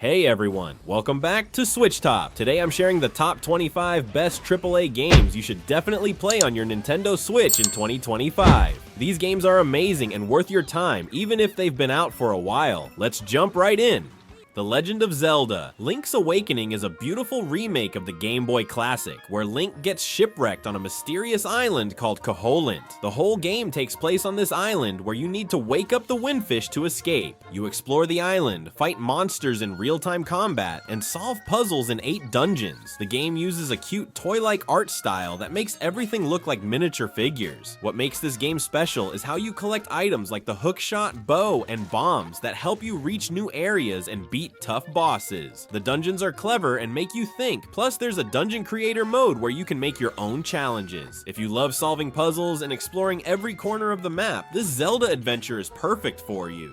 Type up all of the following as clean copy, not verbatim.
Hey everyone, welcome back to SwitchTop. Today I'm sharing the top 25 best AAA games you should definitely play on your Nintendo Switch in 2025. These games are amazing and worth your time, even if they've been out for a while. Let's jump right in. The Legend of Zelda: Link's Awakening is a beautiful remake of the Game Boy Classic, where Link gets shipwrecked on a mysterious island called Koholint. The whole game takes place on this island, where you need to wake up the Windfish to escape. You explore the island, fight monsters in real-time combat, and solve puzzles in 8 dungeons. The game uses a cute toy-like art style that makes everything look like miniature figures. What makes this game special is how you collect items like the hookshot, bow, and bombs that help you reach new areas and beat tough bosses. The dungeons are clever and make you think, plus there's a dungeon creator mode where you can make your own challenges. If you love solving puzzles and exploring every corner of the map, this Zelda adventure is perfect for you.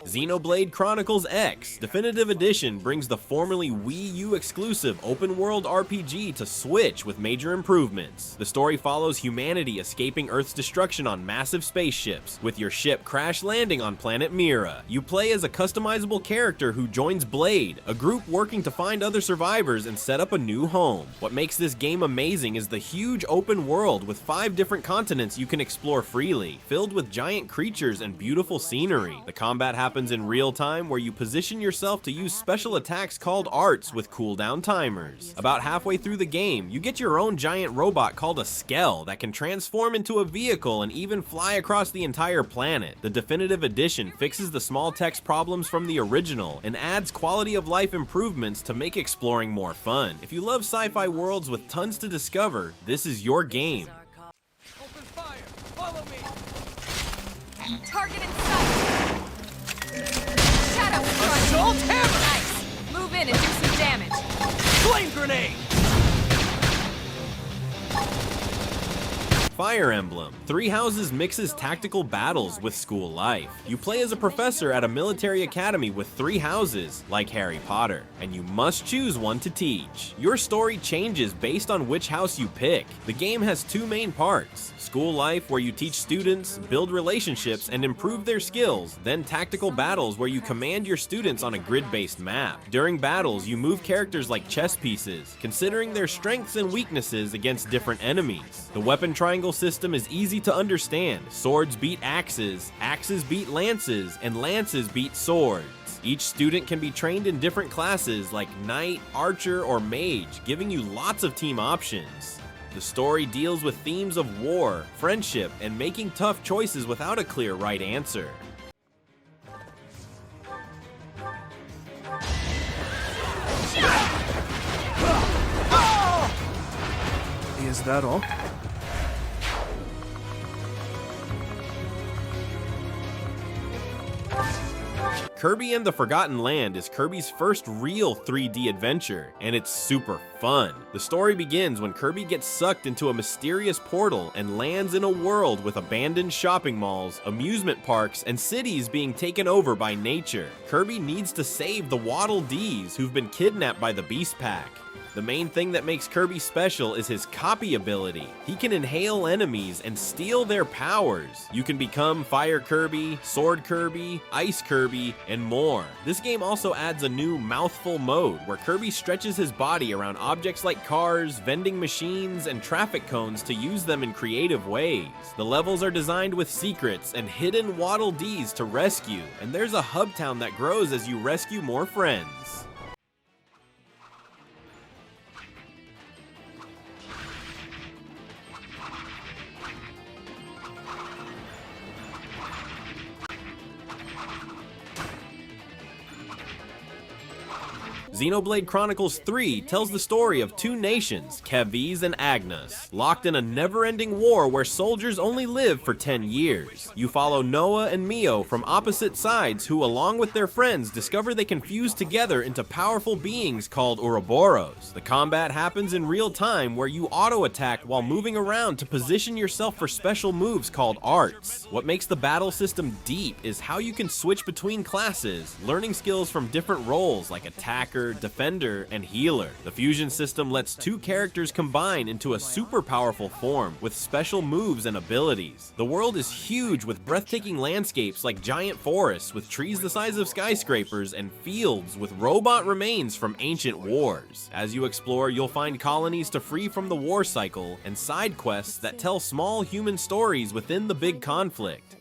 Xenoblade Chronicles X Definitive Edition brings the formerly Wii U exclusive open-world RPG to Switch with major improvements. The story follows humanity escaping Earth's destruction on massive spaceships, with your ship crash landing on planet Mira. You play as a customizable character who joins Blade, a group working to find other survivors and set up a new home. What makes this game amazing is the huge open world with 5 different continents you can explore freely, filled with giant creatures and beautiful scenery. The combat happens in real time, where you position yourself to use special attacks called arts with cooldown timers. About halfway through the game, you get your own giant robot called a Skell that can transform into a vehicle and even fly across the entire planet. The Definitive Edition fixes the small text problems from the original and adds quality of life improvements to make exploring more fun. If you love sci-fi worlds with tons to discover, this is your game. Open fire! Follow me! Target in sight! Shadow Assault hammer! Nice! Move in and do some damage! Flame grenade! Fire Emblem. Three Houses mixes tactical battles with school life. You play as a professor at a military academy with 3 houses, like Harry Potter, and you must choose one to teach. Your story changes based on which house you pick. The game has 2 main parts: school life, where you teach students, build relationships, and improve their skills, then tactical battles, where you command your students on a grid-based map. During battles, you move characters like chess pieces, considering their strengths and weaknesses against different enemies. The weapon triangle system is easy to understand. Swords beat axes, axes beat lances, and lances beat swords. Each student can be trained in different classes like knight, archer, or mage, giving you lots of team options. The story deals with themes of war, friendship, and making tough choices without a clear right answer. Is that all? Kirby and the Forgotten Land is Kirby's first real 3D adventure, and it's super fun. The story begins when Kirby gets sucked into a mysterious portal and lands in a world with abandoned shopping malls, amusement parks, and cities being taken over by nature. Kirby needs to save the Waddle Dees, who've been kidnapped by the Beast Pack. The main thing that makes Kirby special is his copy ability. He can inhale enemies and steal their powers. You can become Fire Kirby, Sword Kirby, Ice Kirby, and more. This game also adds a new mouthful mode, where Kirby stretches his body around objects like cars, vending machines, and traffic cones to use them in creative ways. The levels are designed with secrets and hidden Waddle Dees to rescue, and there's a hub town that grows as you rescue more friends. Xenoblade Chronicles 3 tells the story of two nations, Kevis and Agnes, locked in a never-ending war where soldiers only live for 10 years. You follow Noah and Mio from opposite sides who, along with their friends, discover they can fuse together into powerful beings called Ouroboros. The combat happens in real time where you auto-attack while moving around to position yourself for special moves called arts. What makes the battle system deep is how you can switch between classes, learning skills from different roles like attacker, defender, and healer. The fusion system lets two characters combine into a super powerful form with special moves and abilities. The world is huge with breathtaking landscapes like giant forests with trees the size of skyscrapers and fields with robot remains from ancient wars. As you explore, you'll find colonies to free from the war cycle and side quests that tell small human stories within the big conflict.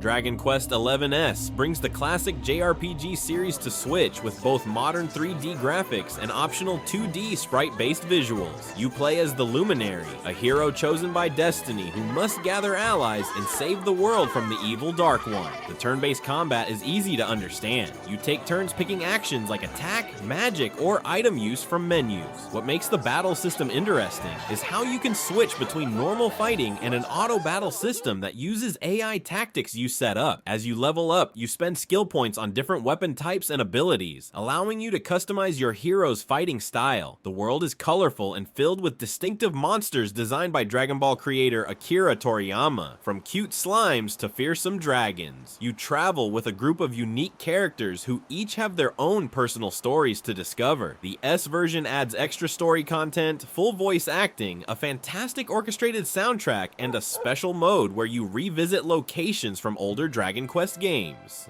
Dragon Quest XI's brings the classic JRPG series to Switch with both modern 3D graphics and optional 2D sprite-based visuals. You play as the Luminary, a hero chosen by destiny who must gather allies and save the world from the evil Dark One. The turn-based combat is easy to understand. You take turns picking actions like attack, magic, or item use from menus. What makes the battle system interesting is how you can switch between normal fighting and an auto battle system that uses AI tactics you set up. As you level up, you spend skill points on different weapon types and abilities, allowing you to customize your hero's fighting style. The world is colorful and filled with distinctive monsters designed by Dragon Ball creator Akira Toriyama, from cute slimes to fearsome dragons. You travel with a group of unique characters who each have their own personal stories to discover. The S version adds extra story content, full voice acting, a fantastic orchestrated soundtrack, and a special mode where you revisit locations from older Dragon Quest games.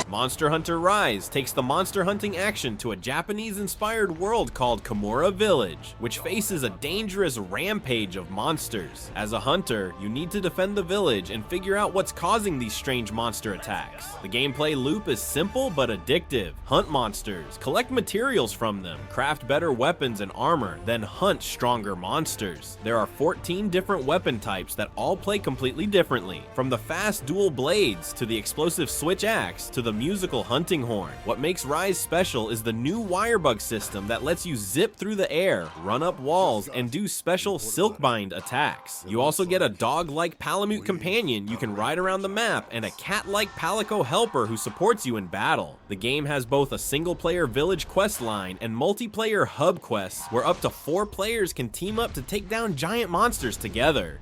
Monster Hunter Rise takes the monster hunting action to a Japanese-inspired world called Kimura Village, which faces a dangerous rampage of monsters. As a hunter, you need to defend the village and figure out what's causing these strange monster attacks. The gameplay loop is simple but addictive. Hunt monsters, collect materials from them, craft better weapons and armor, then hunt stronger monsters. There are 14 different weapon types that all play completely differently, from the fast dual blades to the explosive switch axe to the musical hunting horn. What makes Rise special is the new wirebug system that lets you zip through the air, run up walls, and do special silkbind attacks. You also get a dog-like Palamute companion you can ride around the map and a cat-like Palico helper who supports you in battle. The game has both a single-player village quest line and multiplayer hub quests where up to 4 players can team up to take down giant monsters together.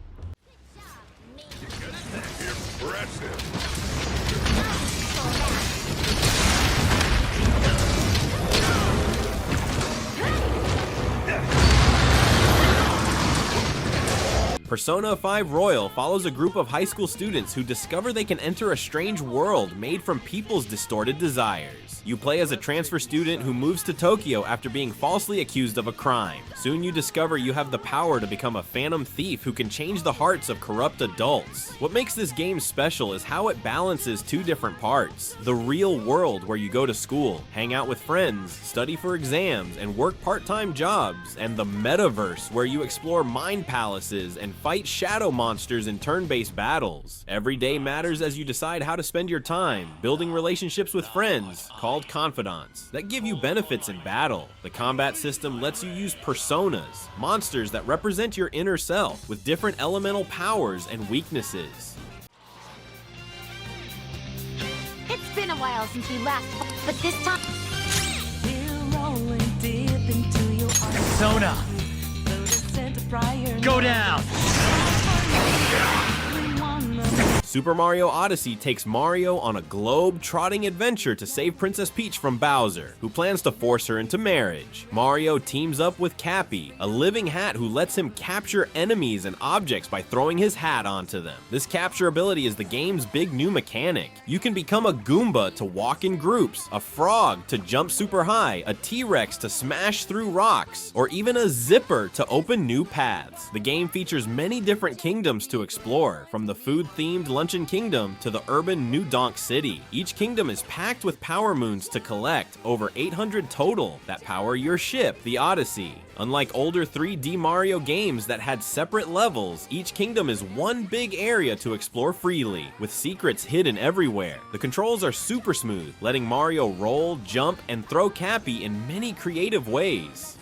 Persona 5 Royal follows a group of high school students who discover they can enter a strange world made from people's distorted desires. You play as a transfer student who moves to Tokyo after being falsely accused of a crime. Soon you discover you have the power to become a phantom thief who can change the hearts of corrupt adults. What makes this game special is how it balances 2 different parts: the real world where you go to school, hang out with friends, study for exams, and work part-time jobs, and the metaverse where you explore mind palaces and fight shadow monsters in turn-based battles. Every day matters as you decide how to spend your time, building relationships with friends, called confidants, that give you benefits in battle. The combat system lets you use personas, monsters that represent your inner self, with different elemental powers and weaknesses. It's been a while since we last, but this time... Persona! Go down! Super Mario Odyssey takes Mario on a globe-trotting adventure to save Princess Peach from Bowser, who plans to force her into marriage. Mario teams up with Cappy, a living hat who lets him capture enemies and objects by throwing his hat onto them. This capture ability is the game's big new mechanic. You can become a Goomba to walk in groups, a frog to jump super high, a T-Rex to smash through rocks, or even a zipper to open new paths. The game features many different kingdoms to explore, from the food-themed Luncheon Kingdom to the urban New Donk City. Each kingdom is packed with power moons to collect, over 800 total, that power your ship, the Odyssey. Unlike older 3D Mario games that had separate levels, each kingdom is one big area to explore freely, with secrets hidden everywhere. The controls are super smooth, letting Mario roll, jump, and throw Cappy in many creative ways.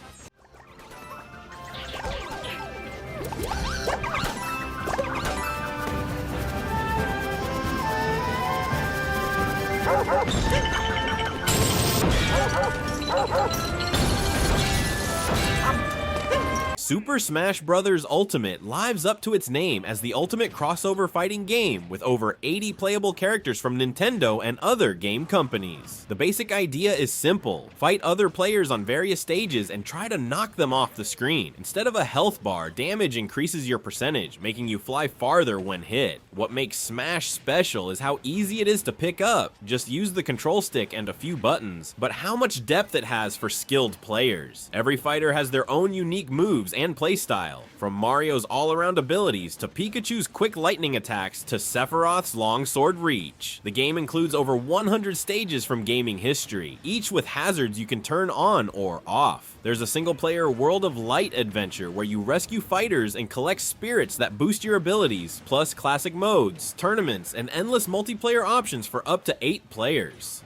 Super Smash Bros. Ultimate lives up to its name as the ultimate crossover fighting game with over 80 playable characters from Nintendo and other game companies. The basic idea is simple: fight other players on various stages and try to knock them off the screen. Instead of a health bar, damage increases your percentage, making you fly farther when hit. What makes Smash special is how easy it is to pick up. Just use the control stick and a few buttons, but how much depth it has for skilled players. Every fighter has their own unique moves and playstyle, from Mario's all-around abilities to Pikachu's quick lightning attacks to Sephiroth's long sword reach. The game includes over 100 stages from gaming history, each with hazards you can turn on or off. There's a single-player World of Light adventure where you rescue fighters and collect spirits that boost your abilities, plus classic modes, tournaments, and endless multiplayer options for up to 8 players.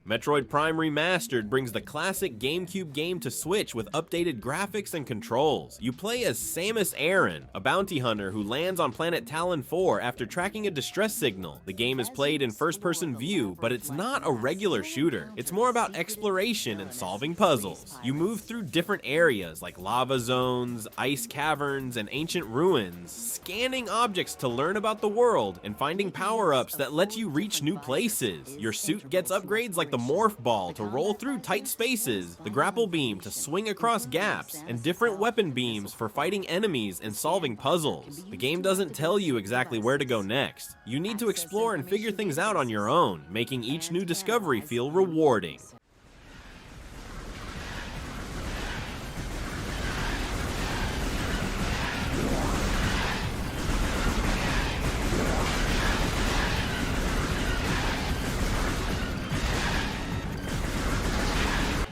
Metroid Prime Remastered brings the classic GameCube game to Switch with updated graphics and controls. You play as Samus Aran, a bounty hunter who lands on planet Talon 4 after tracking a distress signal. The game is played in first-person view, but it's not a regular shooter. It's more about exploration and solving puzzles. You move through different areas like lava zones, ice caverns, and ancient ruins, scanning objects to learn about the world and finding power-ups that let you reach new places. Your suit gets upgrades like the morph ball to roll through tight spaces, the grapple beam to swing across gaps, and different weapon beams for fighting enemies and solving puzzles. The game doesn't tell you exactly where to go next. You need to explore and figure things out on your own, making each new discovery feel rewarding.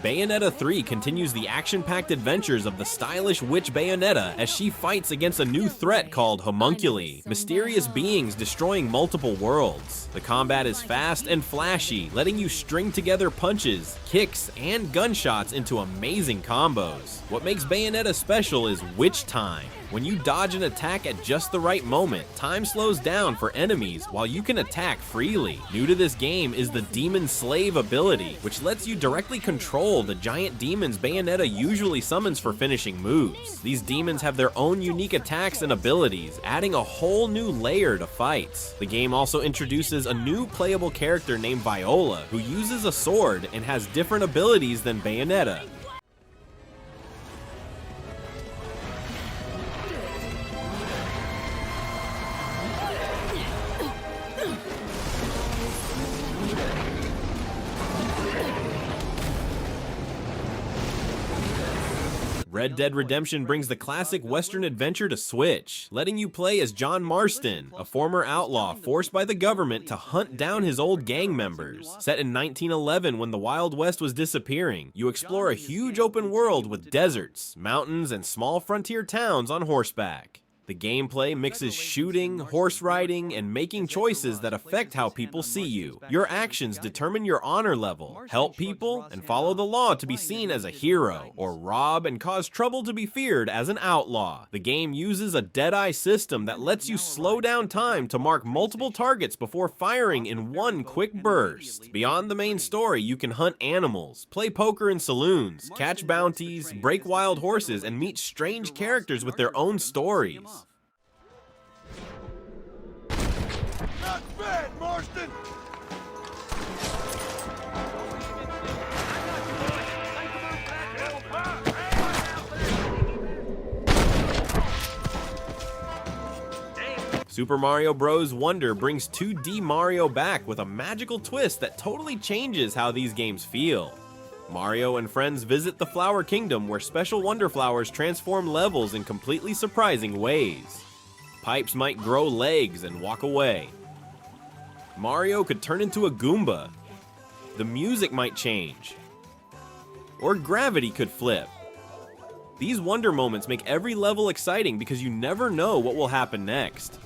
Bayonetta 3 continues the action-packed adventures of the stylish witch Bayonetta as she fights against a new threat called homunculi, mysterious beings destroying multiple worlds. The combat is fast and flashy, letting you string together punches, kicks, and gunshots into amazing combos. What makes Bayonetta special is witch time. When you dodge an attack at just the right moment, time slows down for enemies while you can attack freely. New to this game is the Demon Slave ability, which lets you directly control the giant demons Bayonetta usually summons for finishing moves. These demons have their own unique attacks and abilities, adding a whole new layer to fights. The game also introduces a new playable character named Viola, who uses a sword and has different abilities than Bayonetta. Red Dead Redemption brings the classic Western adventure to Switch, letting you play as John Marston, a former outlaw forced by the government to hunt down his old gang members. Set in 1911 when the Wild West was disappearing, you explore a huge open world with deserts, mountains, and small frontier towns on horseback. The gameplay mixes shooting, horse riding, and making choices that affect how people see you. Your actions determine your honor level. Help people and follow the law to be seen as a hero, or rob and cause trouble to be feared as an outlaw. The game uses a dead-eye system that lets you slow down time to mark multiple targets before firing in one quick burst. Beyond the main story, you can hunt animals, play poker in saloons, catch bounties, break wild horses, and meet strange characters with their own stories. Not bad, Marston! Super Mario Bros. Wonder brings 2D Mario back with a magical twist that totally changes how these games feel. Mario and friends visit the Flower Kingdom, where special wonder flowers transform levels in completely surprising ways. Pipes might grow legs and walk away. Mario could turn into a Goomba. The music might change. Or gravity could flip. These wonder moments make every level exciting because you never know what will happen next.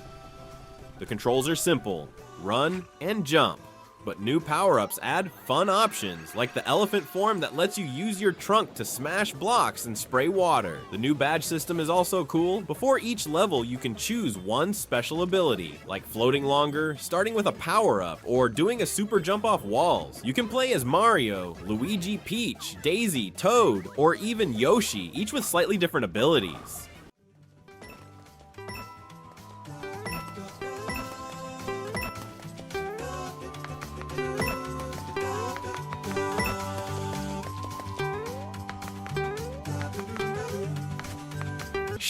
The controls are simple, run and jump, but new power-ups add fun options, like the elephant form that lets you use your trunk to smash blocks and spray water. The new badge system is also cool. Before each level, you can choose one special ability, like floating longer, starting with a power-up, or doing a super jump off walls. You can play as Mario, Luigi, Peach, Daisy, Toad, or even Yoshi, each with slightly different abilities.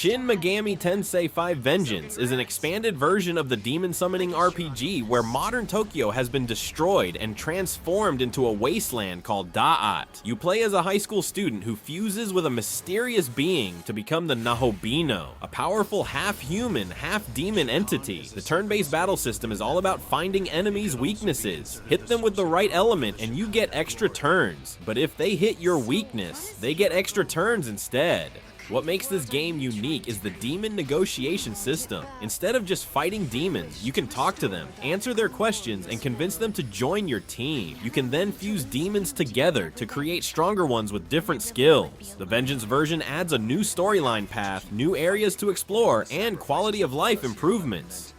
Shin Megami Tensei 5 Vengeance is an expanded version of the demon summoning RPG where modern Tokyo has been destroyed and transformed into a wasteland called Da'at. You play as a high school student who fuses with a mysterious being to become the Nahobino, a powerful half-human, half-demon entity. The turn-based battle system is all about finding enemies' weaknesses. Hit them with the right element and you get extra turns, but if they hit your weakness, they get extra turns instead. What makes this game unique is the demon negotiation system. Instead of just fighting demons, you can talk to them, answer their questions, and convince them to join your team. You can then fuse demons together to create stronger ones with different skills. The Vengeance version adds a new storyline path, new areas to explore, and quality of life improvements.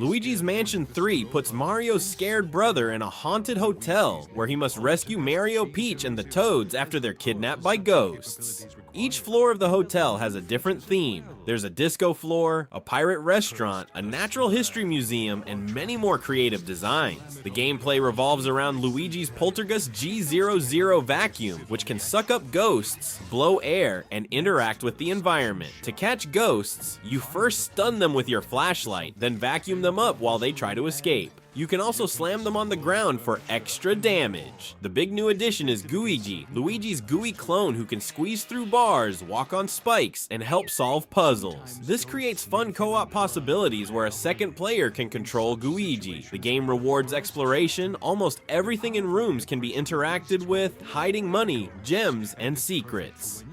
Luigi's Mansion 3 puts Mario's scared brother in a haunted hotel where he must rescue Mario, Peach, and the Toads after they're kidnapped by ghosts. Each floor of the hotel has a different theme. There's a disco floor, a pirate restaurant, a natural history museum, and many more creative designs. The gameplay revolves around Luigi's Poltergust G00 vacuum, which can suck up ghosts, blow air, and interact with the environment. To catch ghosts, you first stun them with your flashlight, then vacuum them up while they try to escape. You can also slam them on the ground for extra damage. The big new addition is Gooigi, Luigi's gooey clone who can squeeze through bars, walk on spikes, and help solve puzzles. This creates fun co-op possibilities where a second player can control Gooigi. The game rewards exploration. Almost everything in rooms can be interacted with, hiding money, gems, and secrets.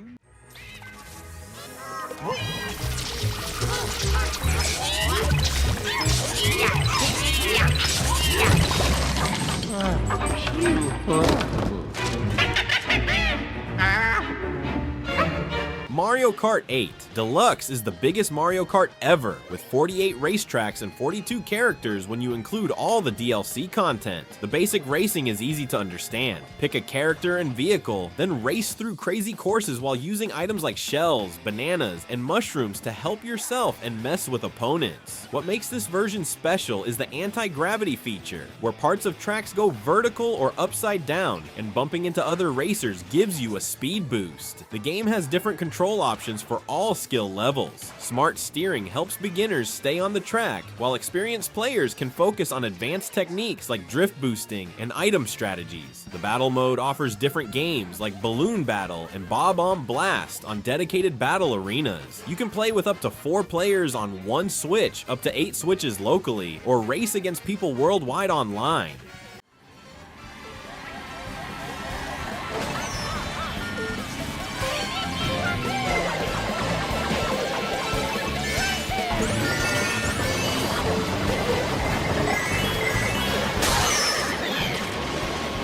Mario Kart 8 Deluxe is the biggest Mario Kart ever, with 48 racetracks and 42 characters when you include all the DLC content. The basic racing is easy to understand. Pick a character and vehicle, then race through crazy courses while using items like shells, bananas, and mushrooms to help yourself and mess with opponents. What makes this version special is the anti-gravity feature, where parts of tracks go vertical or upside down, and bumping into other racers gives you a speed boost. The game has different control options for all skill levels. Smart steering helps beginners stay on the track, while experienced players can focus on advanced techniques like drift boosting and item strategies. The battle mode offers different games like Balloon Battle and Bob-omb Blast on dedicated battle arenas. You can play with up to 4 players on one Switch, up to 8 Switches locally, or race against people worldwide online.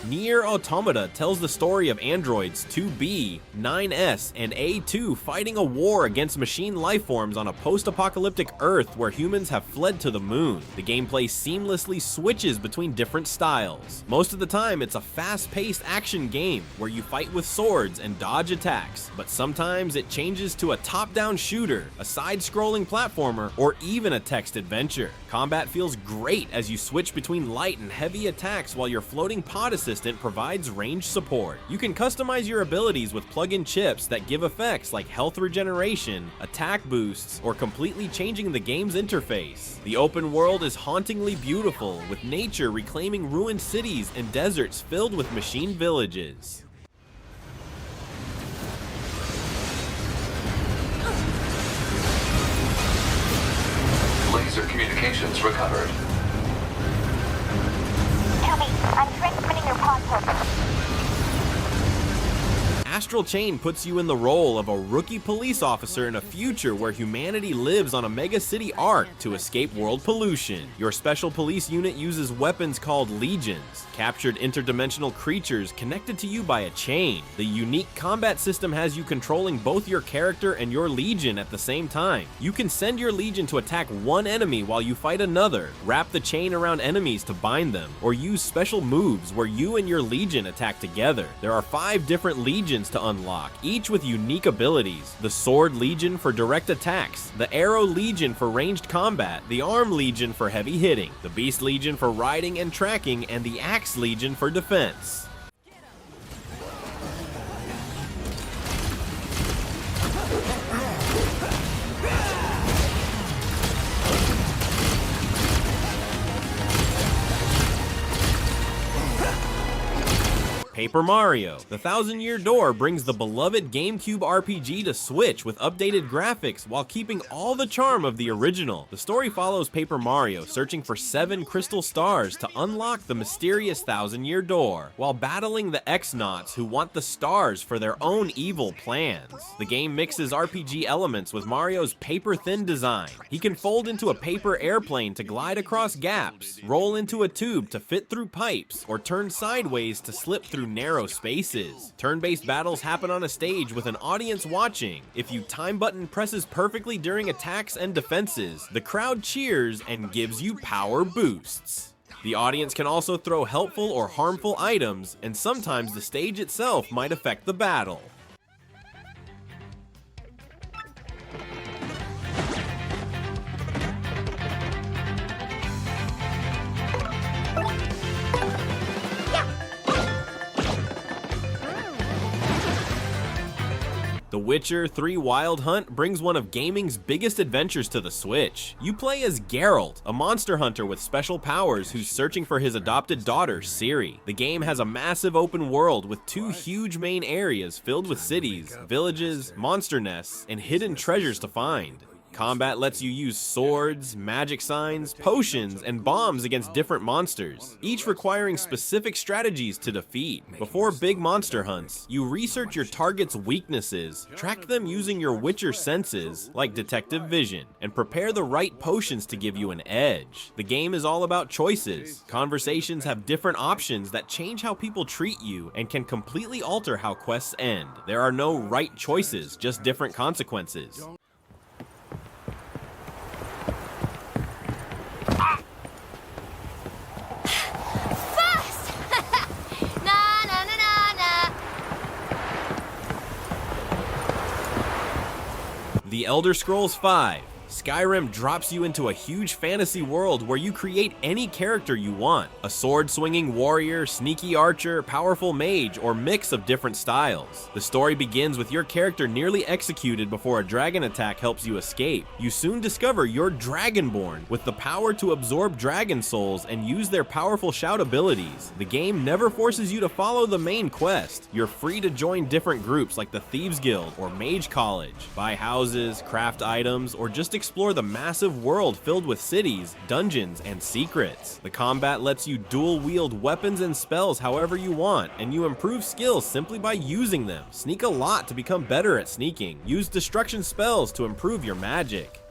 NieR Automata tells the story of androids 2B, 9S, and A2 fighting a war against machine lifeforms on a post-apocalyptic Earth where humans have fled to the moon. The gameplay seamlessly switches between different styles. Most of the time, it's a fast-paced action game where you fight with swords and dodge attacks, but sometimes it changes to a top-down shooter, a side-scrolling platformer, or even a text adventure. Combat feels great as you switch between light and heavy attacks while your floating pod assistant provides range support. You can customize your abilities with plug-in chips that give effects like health regeneration, attack boosts, or completely changing the game's interface. The open world is hauntingly beautiful, with nature reclaiming ruined cities and deserts filled with machine villages. Laser communications recovered. Kirby, I'm transmitting your pod token. Astral Chain puts you in the role of a rookie police officer in a future where humanity lives on a megacity ark to escape world pollution. Your special police unit uses weapons called legions, captured interdimensional creatures connected to you by a chain. The unique combat system has you controlling both your character and your legion at the same time. You can send your legion to attack one enemy while you fight another, wrap the chain around enemies to bind them, or use special moves where you and your legion attack together. There are 5 different legions to unlock, each with unique abilities. The Sword Legion for direct attacks, the Arrow Legion for ranged combat, the Arm Legion for heavy hitting, the Beast Legion for riding and tracking, and the Axe Legion for defense. Paper Mario. The Thousand-Year Door brings the beloved GameCube RPG to Switch with updated graphics while keeping all the charm of the original. The story follows Paper Mario searching for 7 crystal stars to unlock the mysterious Thousand-Year Door, while battling the X-Nauts who want the stars for their own evil plans. The game mixes RPG elements with Mario's paper-thin design. He can fold into a paper airplane to glide across gaps, roll into a tube to fit through pipes, or turn sideways to slip through narrow spaces. Turn-based battles happen on a stage with an audience watching. If your time button presses perfectly during attacks and defenses, the crowd cheers and gives you power boosts. The audience can also throw helpful or harmful items, and sometimes the stage itself might affect the battle. The Witcher 3 Wild Hunt brings one of gaming's biggest adventures to the Switch. You play as Geralt, a monster hunter with special powers who's searching for his adopted daughter, Ciri. The game has a massive open world with 2 huge main areas filled with cities, villages, monster nests, and hidden treasures to find. Combat lets you use swords, magic signs, potions, and bombs against different monsters, each requiring specific strategies to defeat. Before big monster hunts, you research your target's weaknesses, track them using your Witcher senses, like detective vision, and prepare the right potions to give you an edge. The game is all about choices. Conversations have different options that change how people treat you and can completely alter how quests end. There are no right choices, just different consequences. The Elder Scrolls V: Skyrim drops you into a huge fantasy world where you create any character you want. A sword-swinging warrior, sneaky archer, powerful mage, or mix of different styles. The story begins with your character nearly executed before a dragon attack helps you escape. You soon discover you're Dragonborn, with the power to absorb dragon souls and use their powerful shout abilities. The game never forces you to follow the main quest. You're free to join different groups like the Thieves Guild or Mage College, buy houses, craft items, or just explore the massive world filled with cities, dungeons, and secrets. The combat lets you dual-wield weapons and spells however you want, and you improve skills simply by using them. Sneak a lot to become better at sneaking. Use destruction spells to improve your magic.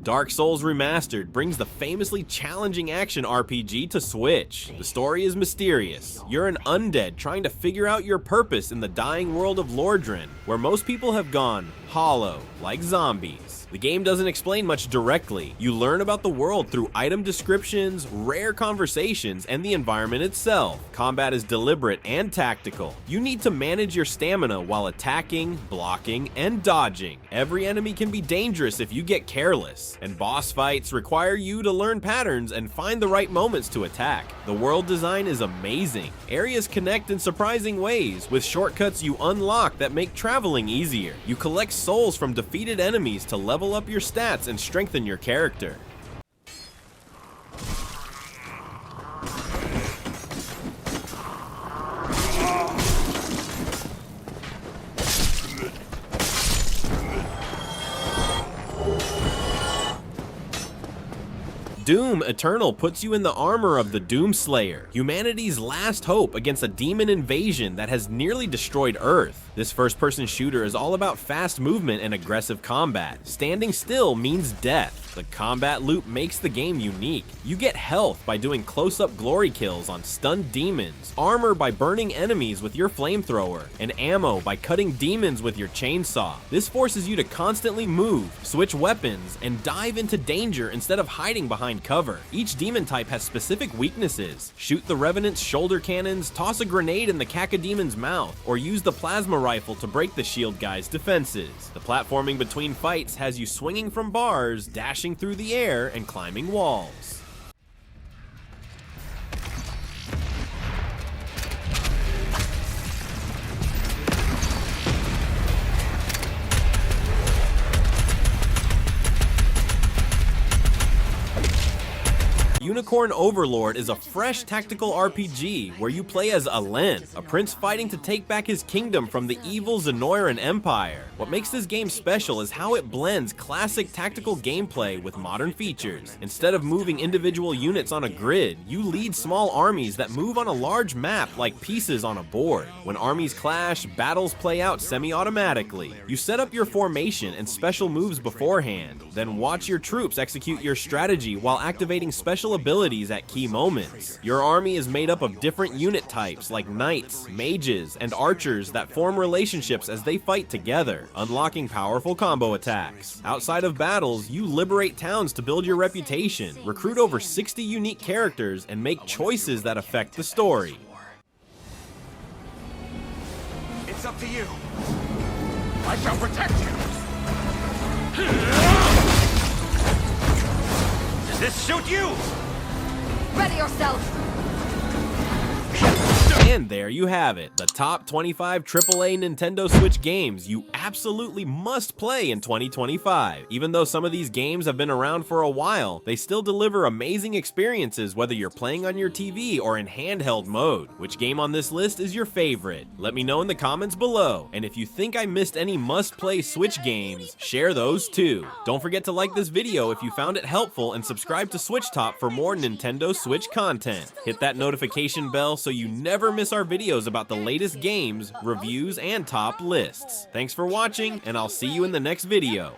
Dark Souls Remastered brings the famously challenging action RPG to Switch. The story is mysterious. You're an undead trying to figure out your purpose in the dying world of Lordran, where most people have gone hollow, like zombies. The game doesn't explain much directly. You learn about the world through item descriptions, rare conversations, and the environment itself. Combat is deliberate and tactical. You need to manage your stamina while attacking, blocking, and dodging. Every enemy can be dangerous if you get careless, and boss fights require you to learn patterns and find the right moments to attack. The world design is amazing. Areas connect in surprising ways, with shortcuts you unlock that make traveling easier. You collect souls from defeated enemies to level up your stats and strengthen your character. Doom Eternal puts you in the armor of the Doomslayer, humanity's last hope against a demon invasion that has nearly destroyed Earth. This first-person shooter is all about fast movement and aggressive combat. Standing still means death. The combat loop makes the game unique. You get health by doing close-up glory kills on stunned demons, armor by burning enemies with your flamethrower, and ammo by cutting demons with your chainsaw. This forces you to constantly move, switch weapons, and dive into danger instead of hiding behind cover. Each demon type has specific weaknesses. Shoot the Revenant's shoulder cannons, toss a grenade in the Cacademon's mouth, or use the plasma rifle to break the shield guy's defenses. The platforming between fights has you swinging from bars, dashing through the air, and climbing walls. Unicorn Overlord is a fresh tactical RPG where you play as Alen, a prince fighting to take back his kingdom from the evil Zenoiran Empire. What makes this game special is how it blends classic tactical gameplay with modern features. Instead of moving individual units on a grid, you lead small armies that move on a large map like pieces on a board. When armies clash, battles play out semi-automatically. You set up your formation and special moves beforehand, then watch your troops execute your strategy while activating special abilities at key moments. Your army is made up of different unit types like knights, mages, and archers that form relationships as they fight together, unlocking powerful combo attacks. Outside of battles, you liberate towns to build your reputation, recruit over 60 unique characters, and make choices that affect the story. It's up to you. I shall protect you. Does this suit you? Ready yourself! And there you have it, the top 25 AAA Nintendo Switch games you absolutely must play in 2025. Even though some of these games have been around for a while, they still deliver amazing experiences whether you're playing on your TV or in handheld mode. Which game on this list is your favorite? Let me know in the comments below, and if you think I missed any must-play Switch games, share those too. Don't forget to like this video if you found it helpful and subscribe to SwitchTop for more Nintendo Switch content. Hit that notification bell so you never miss our videos about the latest games, reviews, and top lists. Thanks for watching, and I'll see you in the next video.